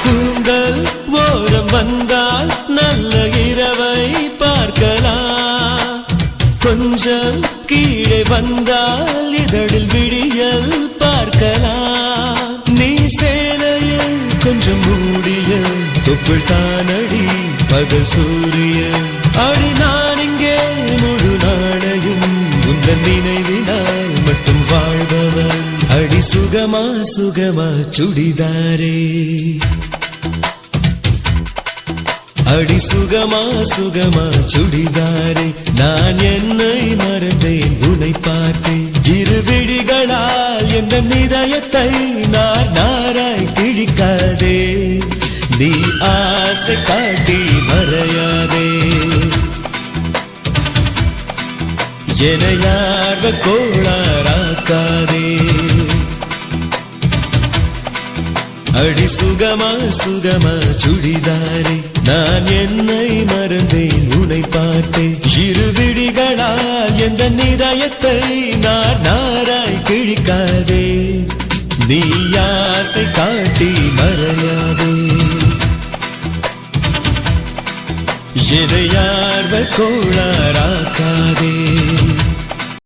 கூந்தல் ஓரம் வந்தால் நல்ல இரவை பார்க்கலாம். கொஞ்சம் கீழே வந்தால் இதழில் விடியல் பார்க்கலாம். நீ சேலையில் கொஞ்சம் மூடிய தொப்புள் தானடி பகல் சூரியன். அடி நான் இங்கே முழு நாளையும் உந்தன் நினைவினால் மட்டும் வாழ்பவன். அடி சுகமா சுகமா சுடிதாரே, அடி சுகமா சுகமா சுடிதாரே. நான் என்னை மறந்தேன் உன்னை பார்த்தேன். இரு விழிகளால் எந்த இதயத்தை நார் நாராய் கிழிக்காதே. நீ ஆசை காட்டி மறையாதே. எனையார்வ கோளாராக்காதே. அடி சுகமா சுகமா சுடிதாரே. நான் என்னை மறந்தேன் உன்னை பார்த்தேன். இரு விழிகளால் எந்த இதயத்தை நார் நாராய் கிழிக்காதே. நீ ஆசை காட்டி மறையாதே. எனையார்வ கோளாராக்காதே.